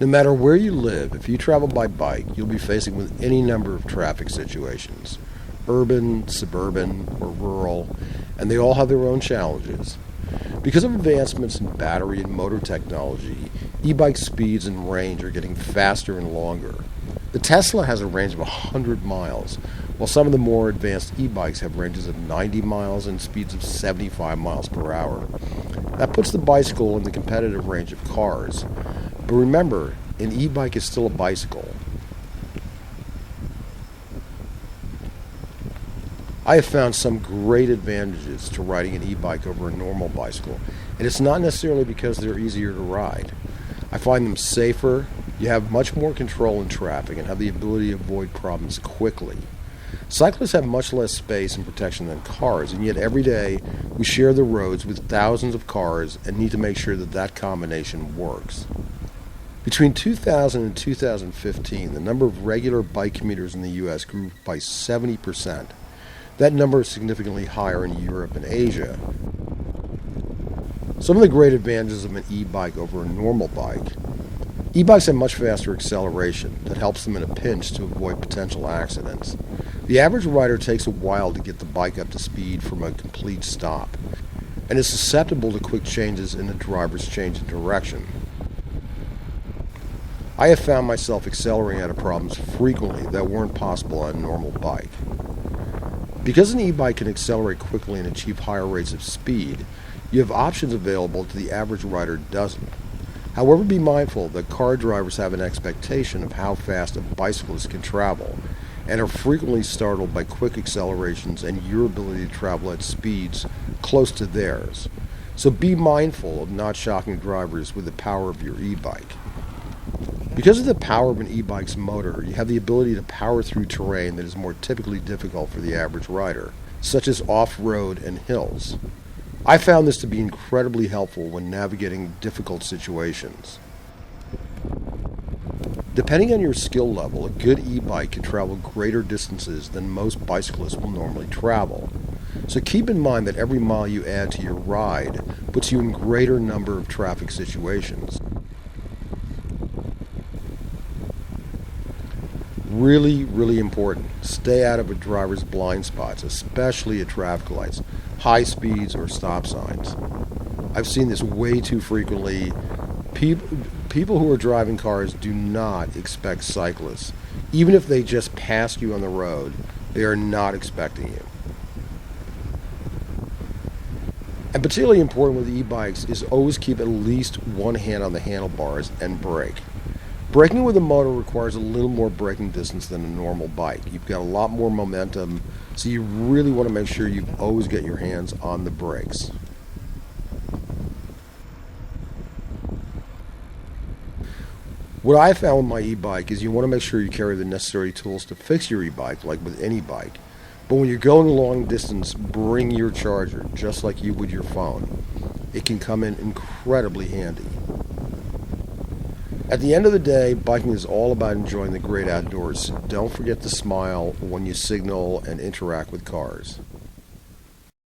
No matter where you live, if you travel by bike, you'll be facing with any number of traffic situations, urban, suburban, or rural, and they all have their own challenges. Because of advancements in battery and motor technology, e-bike speeds and range are getting faster and longer. The Tesla has a range of 100 miles, while some of the more advanced e-bikes have ranges of 90 miles and speeds of 75 miles per hour. That puts the bicycle in the competitive range of cars. But remember, an e-bike is still a bicycle. I have found some great advantages to riding an e-bike over a normal bicycle, and it's not necessarily because they're easier to ride. I find them safer, you have much more control in traffic, and have the ability to avoid problems quickly. Cyclists have much less space and protection than cars, and yet every day we share the roads with thousands of cars and need to make sure that that combination works. Between 2000 and 2015, the number of regular bike commuters in the U.S. grew by 70%. That number is significantly higher in Europe and Asia. Some of the great advantages of an e-bike over a normal bike. E-bikes have much faster acceleration that helps them in a pinch to avoid potential accidents. The average rider takes a while to get the bike up to speed from a complete stop, and is susceptible to quick changes in the driver's change in direction. I have found myself accelerating out of problems frequently that weren't possible on a normal bike. Because an e-bike can accelerate quickly and achieve higher rates of speed, you have options available that the average rider doesn't. However, be mindful that car drivers have an expectation of how fast a bicyclist can travel, and are frequently startled by quick accelerations and your ability to travel at speeds close to theirs. So be mindful of not shocking drivers with the power of your e-bike. Because of the power of an e-bike's motor, you have the ability to power through terrain that is more typically difficult for the average rider, such as off-road and hills. I found this to be incredibly helpful when navigating difficult situations. Depending on your skill level, a good e-bike can travel greater distances than most bicyclists will normally travel. So keep in mind that every mile you add to your ride puts you in greater number of traffic situations. Really, really important. Stay out of a driver's blind spots, especially at traffic lights, high speeds, or stop signs. I've seen this way too frequently. People who are driving cars do not expect cyclists. Even if they just pass you on the road, they are not expecting you. And particularly important with e-bikes is always keep at least one hand on the handlebars and brake. Braking with a motor requires a little more braking distance than a normal bike. You've got a lot more momentum, so you really want to make sure you always get your hands on the brakes. What I found with my e-bike is you want to make sure you carry the necessary tools to fix your e-bike, like with any bike. But when you're going a long distance, bring your charger, just like you would your phone. It can come in incredibly handy. At the end of the day, biking is all about enjoying the great outdoors. Don't forget to smile when you signal and interact with cars.